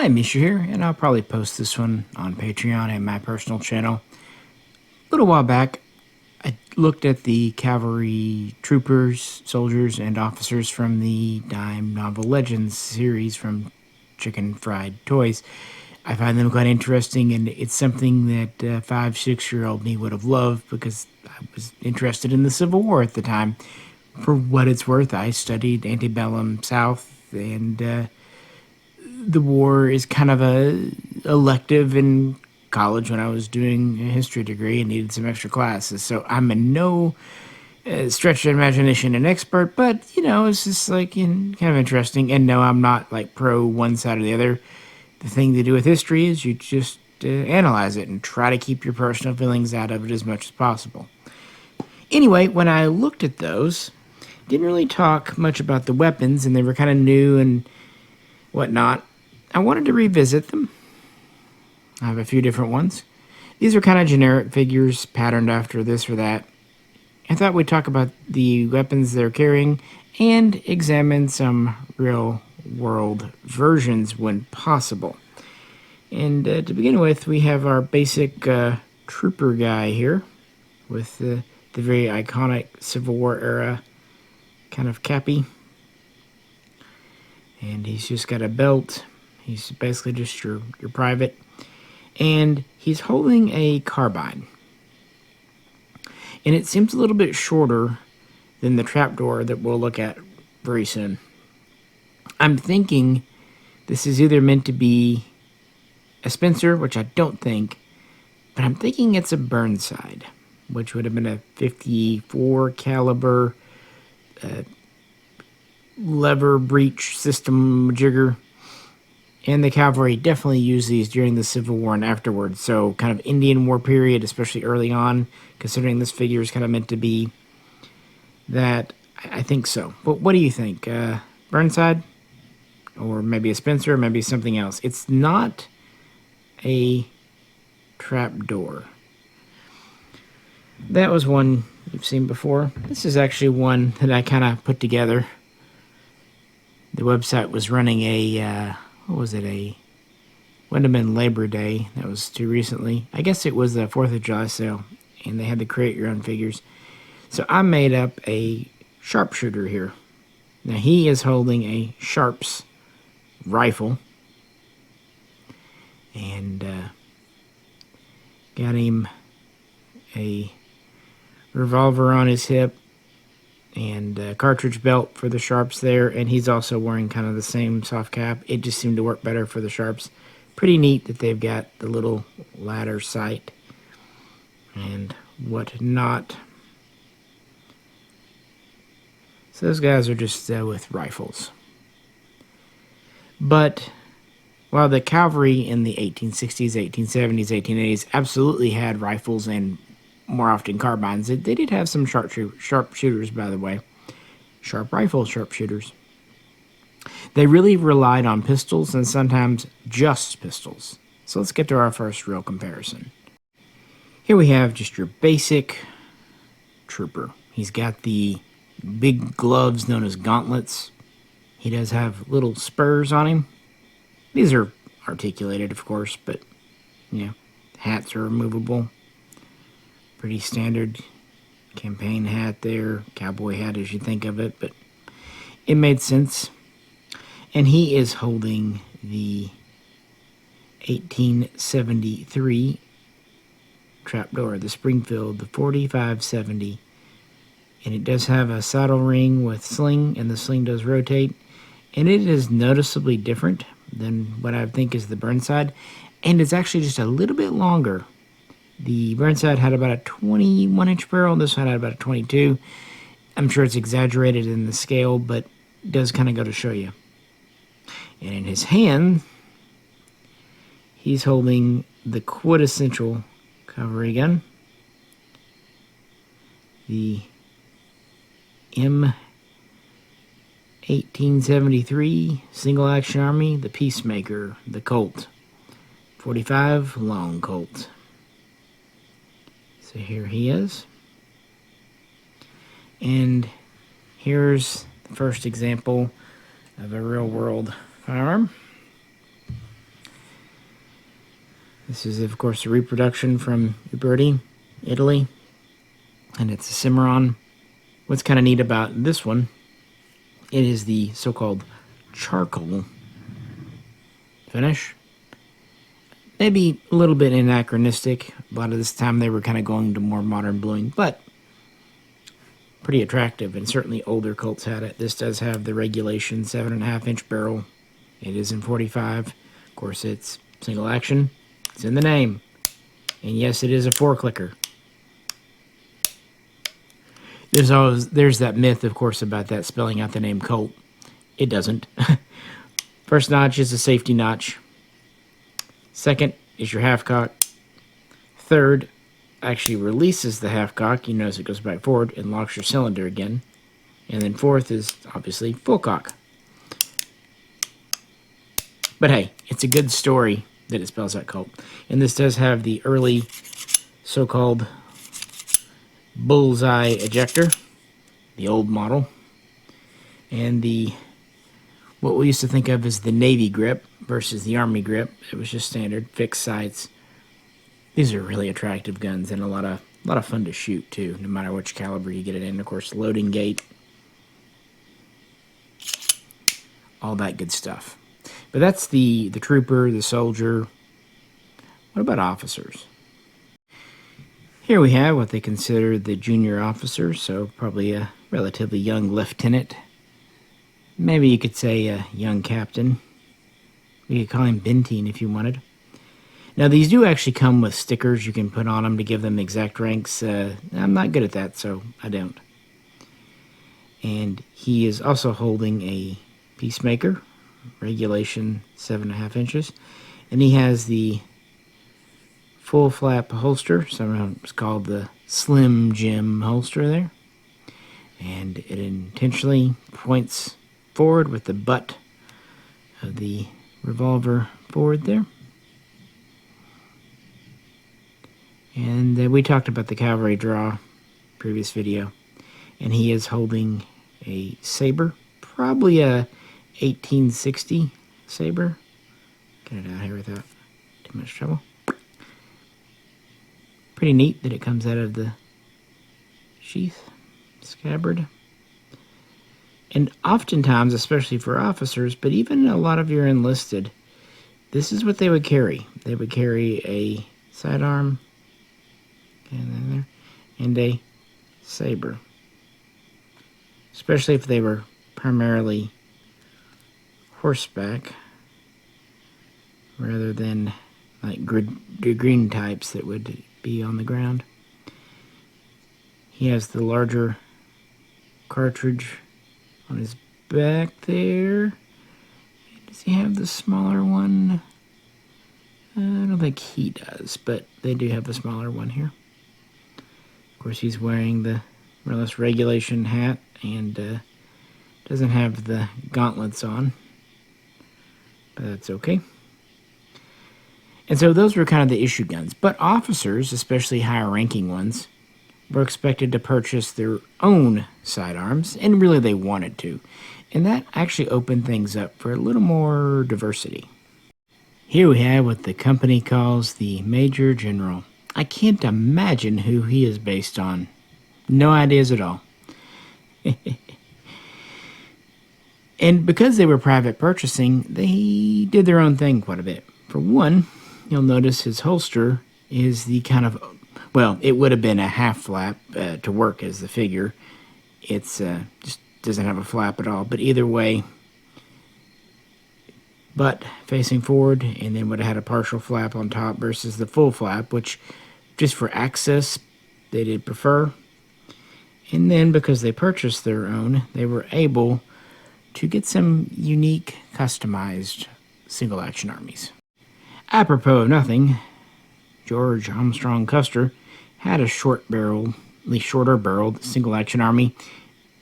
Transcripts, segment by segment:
Hi, Misha here, and I'll probably post this one on Patreon and my personal channel. A little while back, I looked at the cavalry troopers, soldiers, and officers from the dime novel Legends series from Chicken Fried Toys. I find them quite interesting, and it's something that 5, 6-year-old me would have loved because I was interested in the Civil War at the time. For what it's worth, I studied antebellum South, and the war is kind of a elective in college when I was doing a history degree and needed some extra classes. So I'm in no stretch of imagination an expert, but it's just like kind of interesting. And no, I'm not like pro one side or the other. The thing to do with history is you just analyze it and try to keep your personal feelings out of it as much as possible. Anyway, when I looked at those, didn't really talk much about the weapons, and they were kind of new and whatnot. I wanted to revisit them. I have a few different ones. These are kind of generic figures patterned after this or that. I thought we'd talk about the weapons they're carrying and examine some real world versions when possible. And to begin with, we have our basic trooper guy here with the very iconic Civil War era kind of cappy. And he's just got a belt. He's basically just your private. And he's holding a carbine. And it seems a little bit shorter than the trapdoor that we'll look at very soon. I'm thinking this is either meant to be a Spencer, which I don't think, but I'm thinking it's a Burnside, which would have been a 54 caliber lever breech system jigger. And the cavalry definitely used these during the Civil War and afterwards. So kind of Indian War period, especially early on, considering this figure is kind of meant to be that. I think so. But what do you think? Burnside? Or maybe a Spencer, or maybe something else. It's not a trapdoor. That was one you've seen before. This is actually one that I kind of put together. The website was running a, wouldn't have been Labor Day. That was too recently. I guess it was the 4th of July sale, and they had to create your own figures. So I made up a sharpshooter here. Now he is holding a Sharps rifle, and got him a revolver on his hip and a cartridge belt for the Sharps there, and he's also wearing kind of the same soft cap. It just seemed to work better for the Sharps. Pretty neat that they've got the little ladder sight and whatnot. So those guys are just with rifles. But while the cavalry in the 1860s, 1870s, 1880s absolutely had rifles and more often carbines, they did have some sharpshooters, by the way. Sharp rifle sharpshooters. They really relied on pistols and sometimes just pistols. So let's get to our first real comparison. Here we have just your basic trooper. He's got the big gloves known as gauntlets. He does have little spurs on him. These are articulated, of course, but hats are removable. Pretty standard campaign hat there, cowboy hat as you think of it, but it made sense. And he is holding the 1873 trapdoor, the Springfield, the 4570. And it does have a saddle ring with sling, and the sling does rotate. And it is noticeably different than what I think is the Burnside. And it's actually just a little bit longer. The Burnside had about a 21-inch barrel, and this one had about a 22. I'm sure it's exaggerated in the scale, but it does kind of go to show you. And in his hand, he's holding the quintessential cavalry gun, the M1873 Single Action Army, the Peacemaker, the Colt, 45 Long Colt. So here he is. And here's the first example of a real world firearm. This is, of course, a reproduction from Uberti, Italy, and it's a Cimarron. What's kind of neat about this one, it is the so-called charcoal finish. Maybe a little bit anachronistic. A lot of this time they were kind of going to more modern bluing, but pretty attractive, and certainly older Colts had it. This does have the regulation 7.5-inch barrel. It is in 45. Of course, it's single action. It's in the name. And yes, it is a 4-clicker. There's that myth, of course, about that spelling out the name Colt. It doesn't. First notch is a safety notch. Second is your half cock. Third actually releases the half cock. You notice it goes back forward and locks your cylinder again. And then fourth is obviously full cock. But hey, it's a good story that it spells out Colt. And this does have the early so-called bullseye ejector, the old model, and the what we used to think of as the Navy grip versus the Army grip. It was just standard fixed sights. These are really attractive guns and a lot of fun to shoot too, no matter which caliber you get it in. Of course, loading gate, all that good stuff. But that's the trooper, the soldier. What about officers? Here we have what they consider the junior officer, so probably a relatively young lieutenant. Maybe you could say a young captain. We could call him Benteen if you wanted. Now, these do actually come with stickers you can put on them to give them exact ranks. I'm not good at that, so I don't. And he is also holding a Peacemaker, regulation 7.5 inches. And he has the full flap holster, sometimes called the Slim Jim holster there. And it intentionally points forward with the butt of the revolver forward there. And we talked about the cavalry draw previous video, and he is holding a saber, probably a 1860 saber. Get it out here without too much trouble. Pretty neat that it comes out of the sheath, scabbard. And oftentimes, especially for officers, but even a lot of your enlisted, this is what they would carry. They would carry a sidearm and a saber. Especially if they were primarily horseback rather than like green types that would be on the ground. He has the larger cartridge on his back there. Does he have the smaller one? I don't think he does, but they do have the smaller one here. Of course, he's wearing the more or less regulation hat and doesn't have the gauntlets on, but that's okay. And so those were kind of the issue guns. But officers, especially higher ranking ones, were expected to purchase their own sidearms, and really they wanted to. And that actually opened things up for a little more diversity. Here we have what the company calls the Major General. I can't imagine who he is based on. No ideas at all. And because they were private purchasing, they did their own thing quite a bit. For one, you'll notice his holster is the kind of, well, it would have been a half flap to work as the figure. It's just doesn't have a flap at all. But either way, butt facing forward, and then would have had a partial flap on top versus the full flap, which just for access they did prefer. And then because they purchased their own, they were able to get some unique, customized single action armies. Apropos of nothing, George Armstrong Custer had a shorter barreled single action army.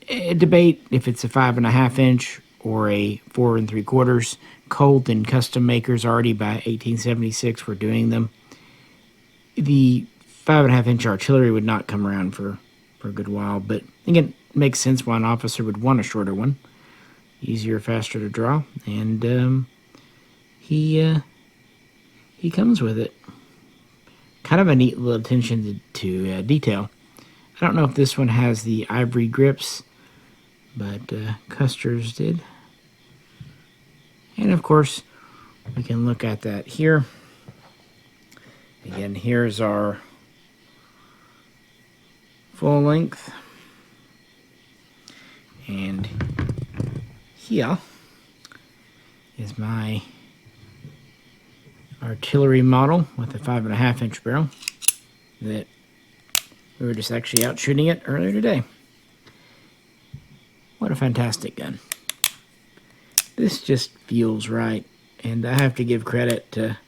A debate if it's a 5.5 inch or a 4 3/4. Colt and custom makers already by 1876 were doing them. The 5.5 inch artillery would not come around for a good while, but again, it makes sense why an officer would want a shorter one. Easier, faster to draw, and he comes with it. Kind of a neat little attention to detail. I don't know if this one has the ivory grips, but Custer's did. And of course, we can look at that here. Again, here's our full length. And here is my artillery model with a 5.5-inch barrel that we were just actually out shooting it earlier today. What a fantastic gun. This just feels right, and I have to give credit to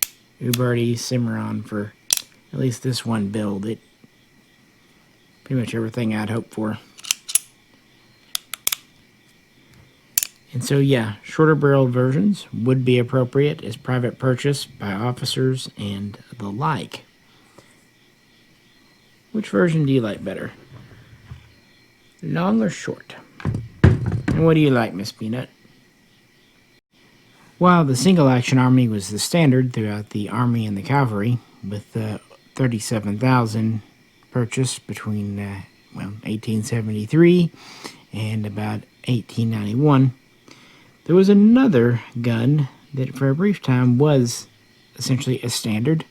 Uberti Cimarron for at least this one build. It pretty much everything I'd hoped for. And so yeah, shorter barrel versions would be appropriate as private purchase by officers and the like. Which version do you like better? Long or short? And what do you like, Miss Peanut? While the single-action army was the standard throughout the Army and the Cavalry, with 37,000 purchased between 1873 and about 1891, there was another gun that for a brief time was essentially a standard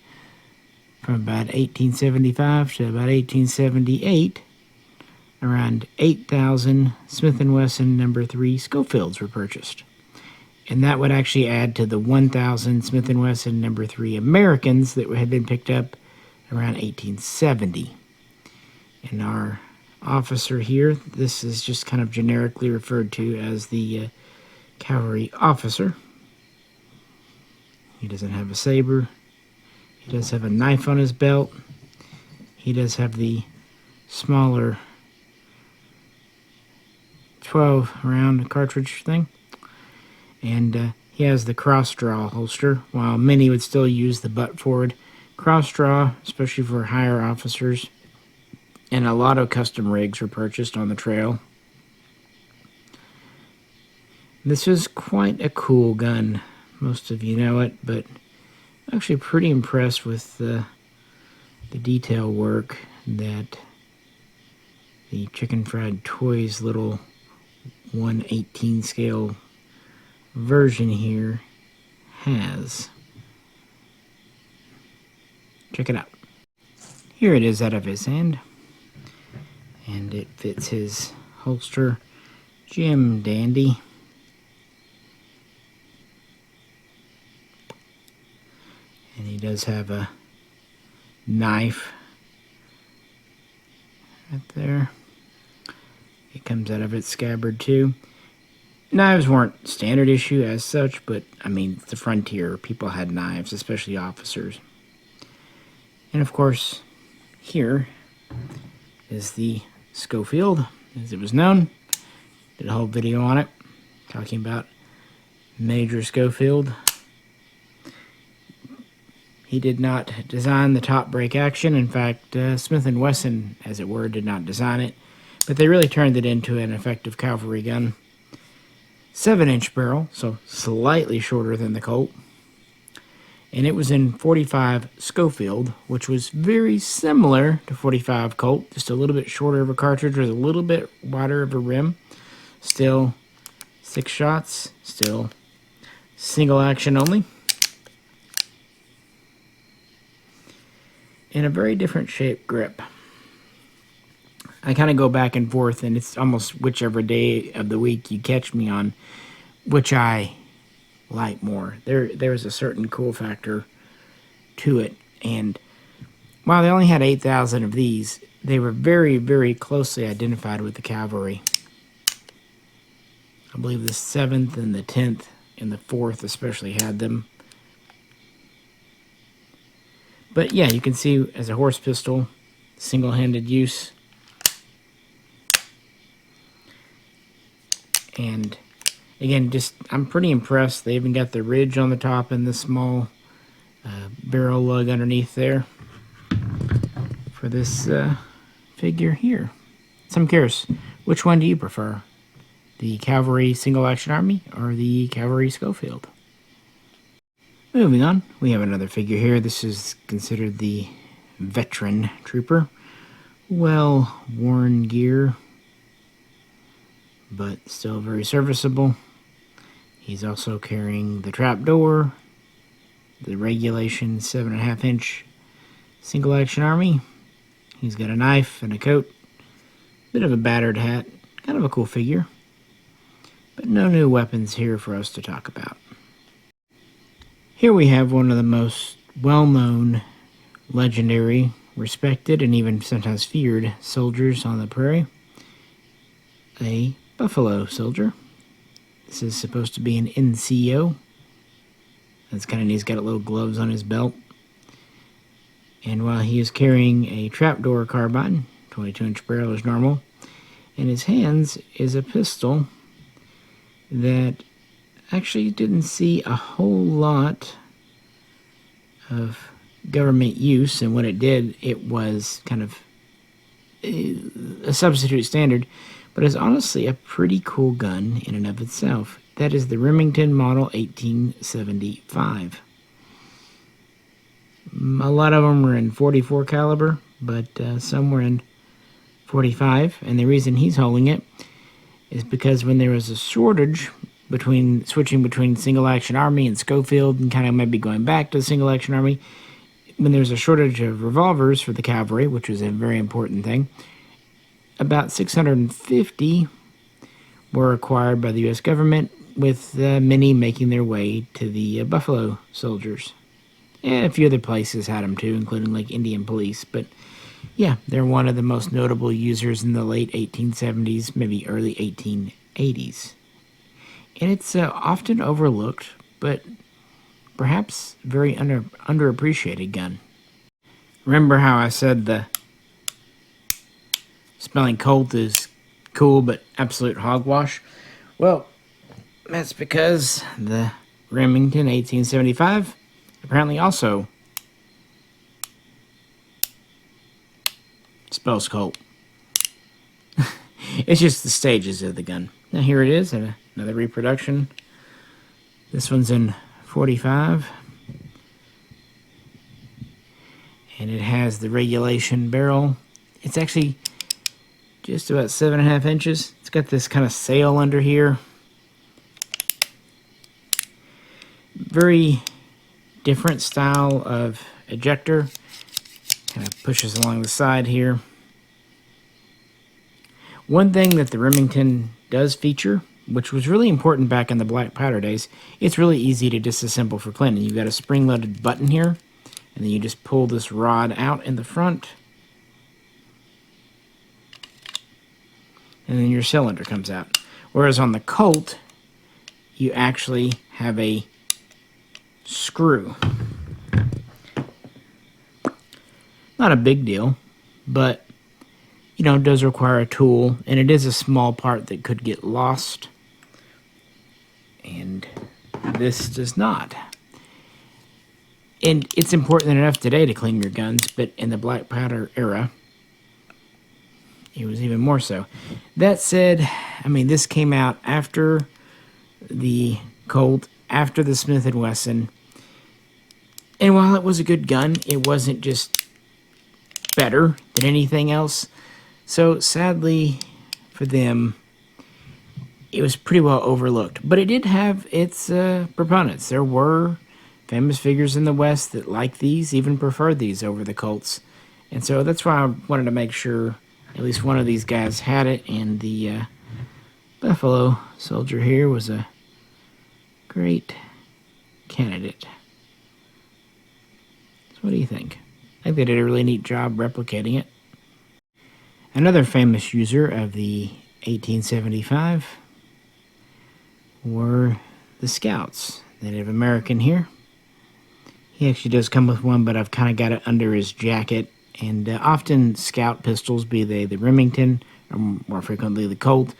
from about 1875 to about 1878. Around 8,000 Smith & Wesson No. 3 Schofields were purchased. And that would actually add to the 1,000 Smith & Wesson No. 3 Americans that had been picked up around 1870. And our officer here, this is just kind of generically referred to as the cavalry officer. He doesn't have a saber. He does have a knife on his belt. He does have the smaller 12-round cartridge thing. And he has the cross-draw holster, while many would still use the butt-forward cross-draw, especially for higher officers. And a lot of custom rigs were purchased on the trail. This is quite a cool gun. Most of you know it, but I'm actually pretty impressed with the detail work that the Chicken Fried Toys little 1/18 scale version here has. Check it out. Here it is out of his hand, and it fits his holster. Jim Dandy. And he does have a knife right there. It comes out of its scabbard too. Knives weren't standard issue as such, but I mean, it's the frontier. People had knives, especially officers. And of course, here is the Schofield, as it was known. Did a whole video on it, talking about Major Schofield. He did not design the top break action. In fact, Smith & Wesson, as it were, did not design it. But they really turned it into an effective cavalry gun. 7-inch barrel, so slightly shorter than the Colt. And it was in .45 Schofield, which was very similar to .45 Colt, just a little bit shorter of a cartridge with a little bit wider of a rim. Still 6 shots, still single action only. And a very different shaped grip. I kind of go back and forth, and it's almost whichever day of the week you catch me on, which I like more. There's a certain cool factor to it, and while they only had 8,000 of these, they were very, very closely identified with the cavalry. I believe the 7th and the 10th and the 4th especially had them. But yeah, you can see as a horse pistol, single-handed use. And again, I'm pretty impressed. They even got the ridge on the top and the small barrel lug underneath there for this figure here. So I'm curious, which one do you prefer? The Cavalry Single Action Army or the Cavalry Schofield? Moving on, we have another figure here. This is considered the veteran trooper. Well-worn gear, but still very serviceable. He's also carrying the trapdoor, the regulation 7.5-inch single-action army. He's got a knife and a coat, bit of a battered hat, kind of a cool figure, but no new weapons here for us to talk about. Here we have one of the most well-known, legendary, respected, and even sometimes feared soldiers on the prairie, a buffalo soldier. This is supposed to be an NCO. That's kind of neat. He's got little gloves on his belt. And while he is carrying a trapdoor carbine, 22-inch barrel is normal, in his hands is a pistol that actually didn't see a whole lot of government use, and when it did, it was kind of a substitute standard, but is honestly a pretty cool gun in and of itself. That is the Remington Model 1875. A lot of them were in .44 caliber, but some were in .45, and the reason he's holding it is because when there was a shortage switching between single-action army and Schofield, and kind of maybe going back to the single-action army, when there was a shortage of revolvers for the cavalry, which was a very important thing, about 650 were acquired by the U.S. government, with many making their way to the Buffalo soldiers. And a few other places had them too, including like Indian Police. But yeah, they're one of the most notable users in the late 1870s, maybe early 1880s. And it's often overlooked, but perhaps very underappreciated gun. Remember how I said the smelling Colt is cool but absolute hogwash? Well, that's because the Remington 1875 apparently also spells Colt. It's just the stages of the gun. Now here it is, another reproduction. This one's in .45. And it has the regulation barrel. It's actually just about 7.5 inches. It's got this kind of sail under here. Very different style of ejector. Kind of pushes along the side here. One thing that the Remington does feature, which was really important back in the black powder days, it's really easy to disassemble for cleaning. You've got a spring-loaded button here, and then you just pull this rod out in the front, and then your cylinder comes out. Whereas on the Colt, you actually have a screw. Not a big deal, but you know, it does require a tool, and it is a small part that could get lost, and this does not. And it's important enough today to clean your guns, but in the black powder era, it was even more so. That said, I mean, this came out after the Colt, after the Smith & Wesson, and while it was a good gun, it wasn't just better than anything else. So sadly for them, it was pretty well overlooked. But it did have its proponents. There were famous figures in the West that liked these, even preferred these over the Colts. And so that's why I wanted to make sure at least one of these guys had it. And the Buffalo soldier here was a great candidate. So what do you think? I think they did a really neat job replicating it. Another famous user of the 1875 were the Scouts. Native American here. He actually does come with one, but I've kind of got it under his jacket. And often Scout pistols, be they the Remington or more frequently the Colt,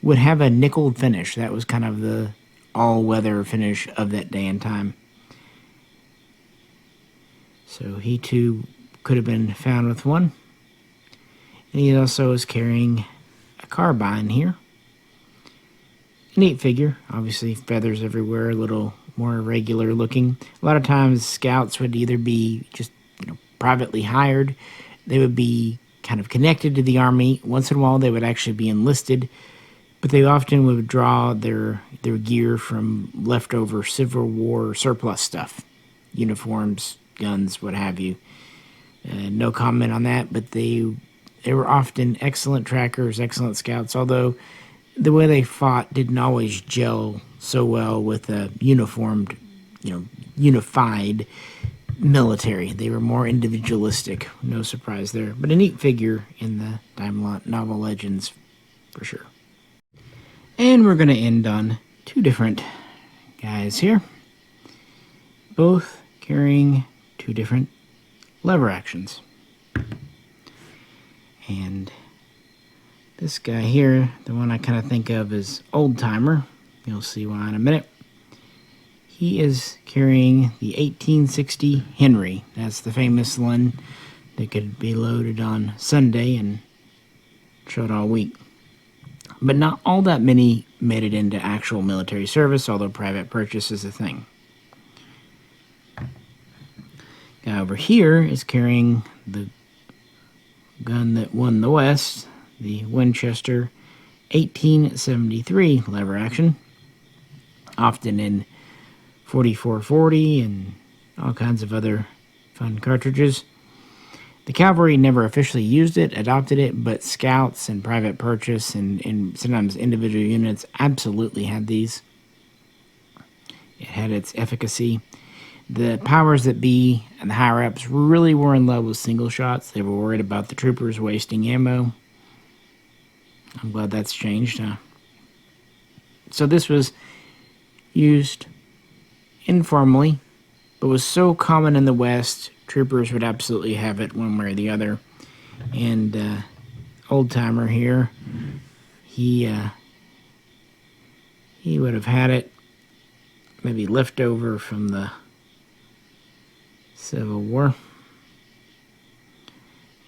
would have a nickeled finish. That was kind of the all-weather finish of that day and time. So he too could have been found with one. And he also is carrying a carbine here. A neat figure. Obviously feathers everywhere, a little more irregular looking. A lot of times Scouts would either be just privately hired. They would be kind of connected to the Army. Once in a while, they would actually be enlisted, but they often would draw their gear from leftover Civil War surplus stuff, uniforms, guns, what have you. No comment on that, but they were often excellent trackers, excellent scouts, although the way they fought didn't always gel so well with a uniformed, unified military. They were more individualistic. No surprise there. But a neat figure in the time novel legends, for sure. And we're going to end on two different guys here, both carrying two different lever actions. And this guy here, the one I kind of think of as Old Timer, you'll see why in a minute. He is carrying the 1860 Henry. That's the famous one that could be loaded on Sunday and showed all week. But not all that many made it into actual military service, although private purchase is a thing. Guy over here is carrying the gun that won the West, the Winchester 1873 lever action, often in 4440 and all kinds of other fun cartridges. The Cavalry never officially used it, adopted it, but scouts and private purchase and sometimes individual units absolutely had these. It had its efficacy. The powers that be and the higher-ups really were in love with single shots. They were worried about the troopers wasting ammo. I'm glad that's changed, huh? So this was used informally, but was so common in the West, troopers would absolutely have it one way or the other. And Old Timer here, he would have had it maybe left over from the Civil War.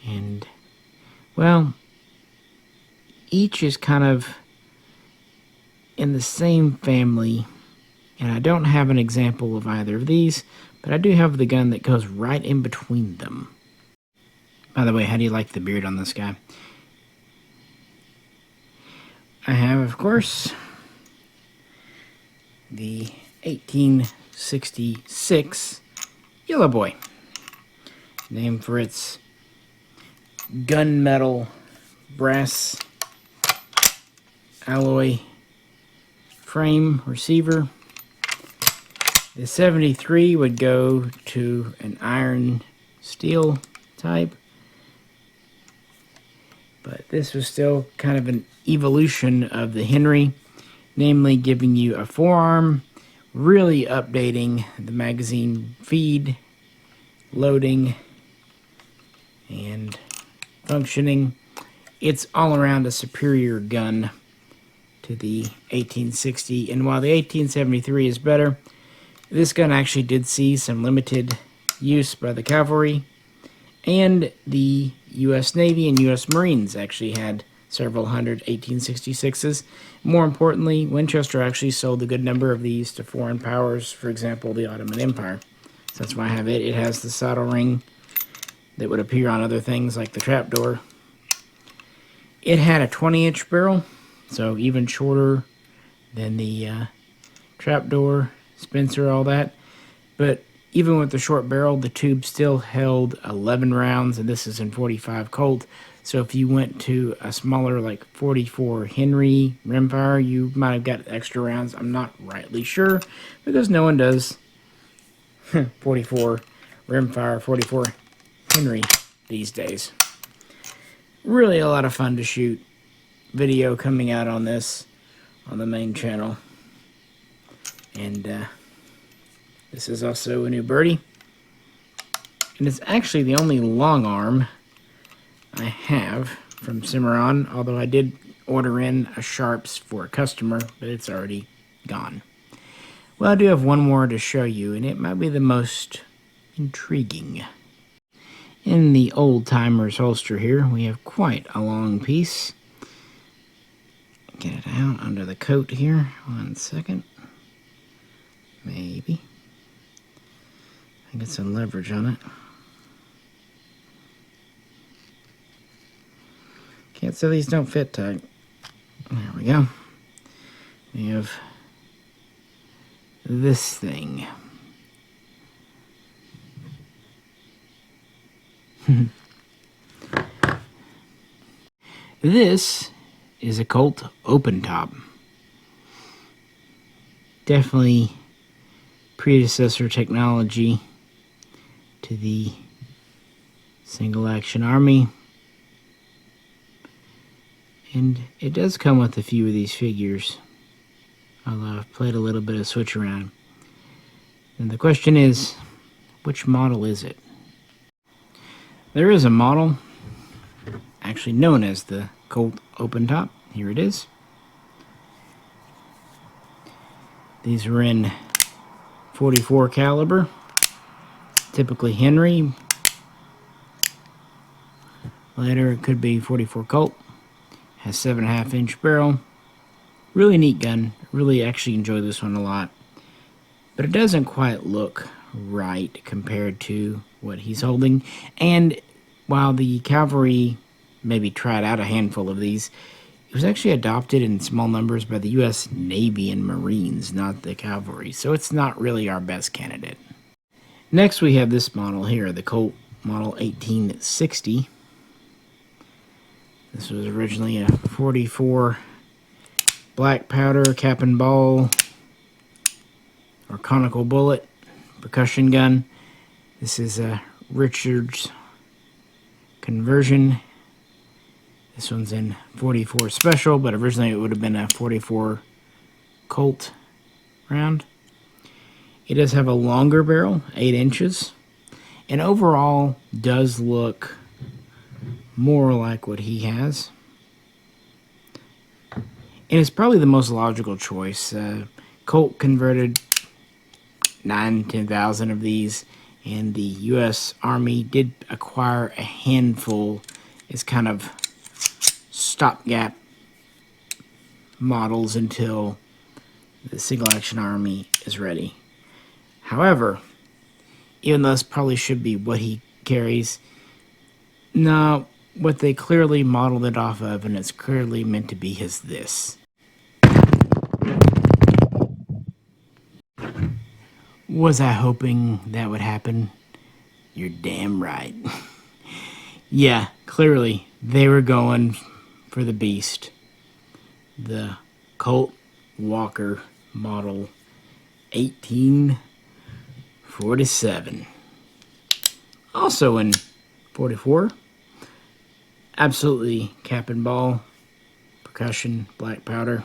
And, well, each is kind of in the same family, and I don't have an example of either of these, but I do have the gun that goes right in between them. By the way, how do you like the beard on this guy? I have, of course, the 1866 Yellow Boy, named for its gunmetal brass alloy frame receiver. The 73 would go to an iron steel type, but this was still kind of an evolution of the Henry, namely giving you a forearm, really updating the magazine feed, loading, and functioning. It's all around a superior gun to the 1860, and while the 1873 is better, this gun actually did see some limited use by the Cavalry, and the U.S. Navy and U.S. Marines actually had several hundred 1866s. More importantly, Winchester actually sold a good number of these to foreign powers, for example, the Ottoman Empire. So that's why I have it. It has the saddle ring that would appear on other things like the trapdoor. It had a 20-inch barrel, so even shorter than the trapdoor, Spencer, all that. But even with the short barrel, the tube still held 11 rounds, and this is in 45 Colt. So if you went to a smaller, like 44 Henry rimfire, you might have got extra rounds. I'm not rightly sure, because no one does 44 rimfire, 44 Henry these days. Really a lot of fun to shoot. Video coming out on this on the main channel. And this is also a new birdie. And it's actually the only long arm I have from Cimarron, although I did order in a Sharps for a customer, but it's already gone. Well, I do have one more to show you, and it might be the most intriguing. In the Old Timer's holster here, we have quite a long piece. Get it out under the coat here. 1 second. Maybe. I get some leverage on it. so these don't fit tight. There we go. We have this thing. This is a Colt open top. Definitely predecessor technology to the single action army. And it does come with a few of these figures, although I've played a little bit of switch around. And the question is, which model is it? There is a model actually known as the Colt open top. Here it is. These are in 44 caliber, typically Henry. Later it could be 44 Colt. Has 7.5-inch barrel. Really neat gun. Really actually enjoy this one a lot. But it doesn't quite look right compared to what he's holding. And while the Cavalry maybe tried out a handful of these, it was actually adopted in small numbers by the U.S. Navy and Marines, not the Cavalry. So it's not really our best candidate. Next we have this model here, the Colt Model 1860. This was originally a 44 black powder cap and ball or conical bullet percussion gun. This is a Richards conversion. This one's in 44 special, but originally it would have been a 44 Colt round. It does have a longer barrel, 8 inches, and overall does look more like what he has. And it's probably the most logical choice. Colt converted 10,000 of these, and the U.S. Army did acquire a handful as kind of stopgap models until the single action army is ready. However, even though this probably should be what he carries, no, what they clearly modeled it off of, and it's clearly meant to be, is this. Was I hoping that would happen? You're damn right. Yeah, clearly they were going for the beast. The Colt Walker Model 1847. Also in 44. Absolutely cap and ball, percussion, black powder.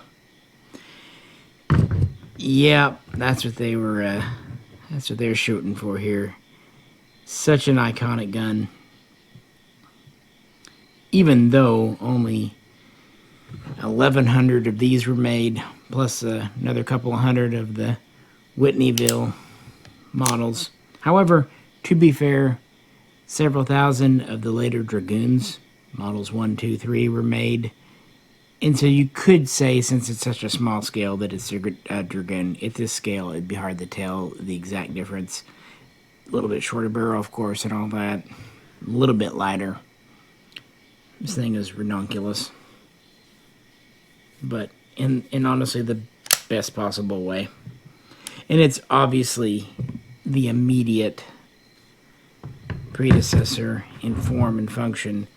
Yeah, that's what they were shooting for here. Such an iconic gun. Even though only 1,100 of these were made, plus another couple of hundred of the Whitneyville models. However, to be fair, several thousand of the later Dragoons, models 1, 2, 3, were made. And so you could say, since it's such a small scale, that it's a Dragoon. At this scale, it'd be hard to tell the exact difference. A little bit shorter barrel, of course, and all that. A little bit lighter. This thing is redonkulous. But in honestly the best possible way. And it's obviously the immediate predecessor in form and function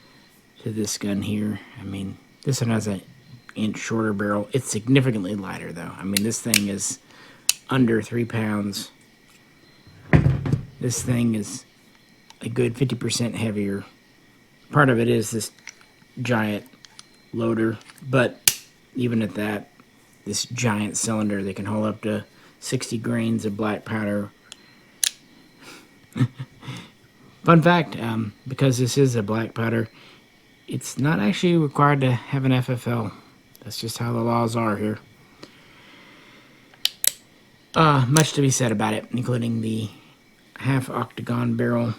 to this gun here. I mean, this one has an inch shorter barrel. It's significantly lighter, though. I mean, this thing is under 3 pounds. This thing is a good 50% heavier. Part of it is this giant loader, but even at that, this giant cylinder that can hold up to 60 grains of black powder. Fun fact, because this is a black powder, it's not actually required to have an FFL. That's just how the laws are here. Much to be said about it, including the half octagon barrel.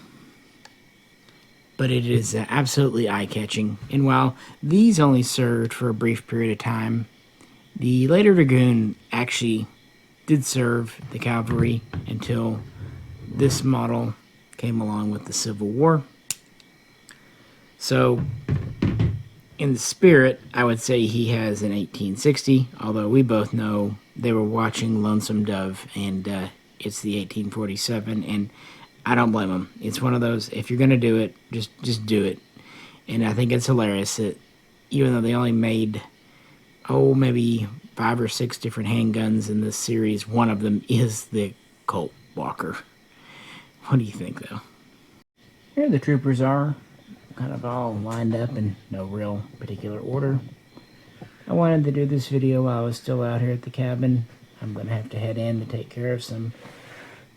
But it is absolutely eye-catching. And while these only served for a brief period of time, the later Dragoon actually did serve the cavalry until this model came along with the Civil War. So In the spirit, I would say he has an 1860, although we both know they were watching Lonesome Dove, and it's the 1847, and I don't blame them. It's one of those, if you're going to do it, just do it. And I think it's hilarious that even though they only made, maybe 5 or 6 different handguns in this series, one of them is the Colt Walker. What do you think, though? Here the troopers are, kind of all lined up in no real particular order. I wanted to do this video while I was still out here at the cabin. I'm going to have to head in to take care of some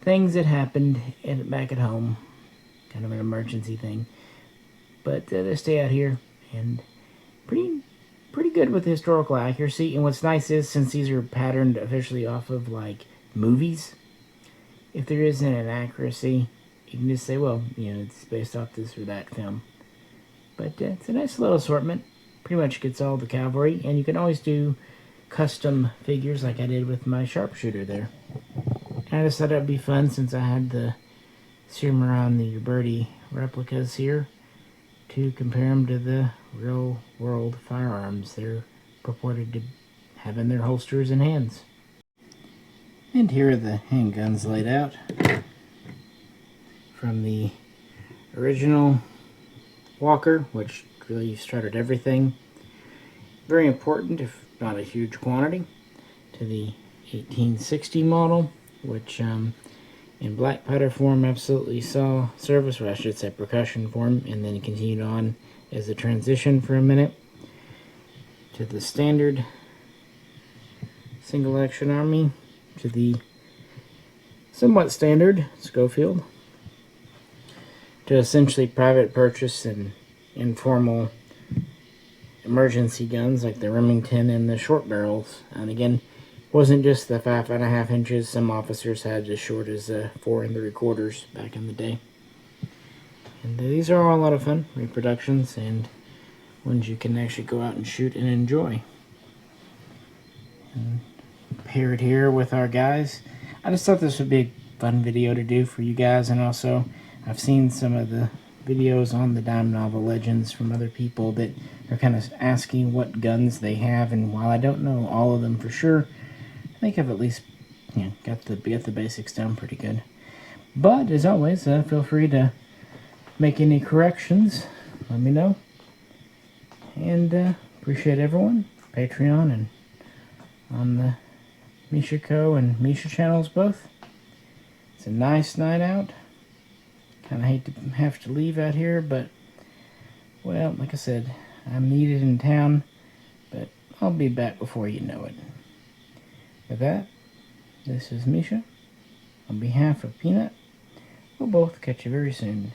things that happened back at home. Kind of an emergency thing. But they stay out here, and pretty good with historical accuracy. And what's nice is, since these are patterned officially off of like movies, if there isn't an accuracy, you can just say, well, it's based off this or that film. But it's a nice little assortment. Pretty much gets all the cavalry, and you can always do custom figures like I did with my sharpshooter there. And I just thought it'd be fun, since I had the Cimarron, the Uberti replicas here, to compare them to the real world firearms they're purported to have in their holsters and hands. And here are the handguns laid out from the original Walker, which really started everything. Very important, if not a huge quantity, to the 1860 model, which in black powder form absolutely saw service, or I should say percussion form, and then continued on as a transition for a minute to the standard single action army, to the somewhat standard Schofield, to essentially private purchase and informal emergency guns like the Remington and the short barrels. And again, wasn't just the 5.5 inches. Some officers had as short as 4 3/4 back in the day. And these are all a lot of fun reproductions, and ones you can actually go out and shoot and enjoy. And paired here with our guys. I just thought this would be a fun video to do for you guys, and also I've seen some of the videos on the Dime Novel Legends from other people that are kind of asking what guns they have, and while I don't know all of them for sure, I think I've at least got the basics down pretty good. But as always, feel free to make any corrections. Let me know. And appreciate everyone. Patreon and on the Mishaco and Misha channels both. It's a nice night out. Kind of hate to have to leave out here, but, well, like I said, I'm needed in town, but I'll be back before you know it. With that, this is Misha. On behalf of Peanut, we'll both catch you very soon.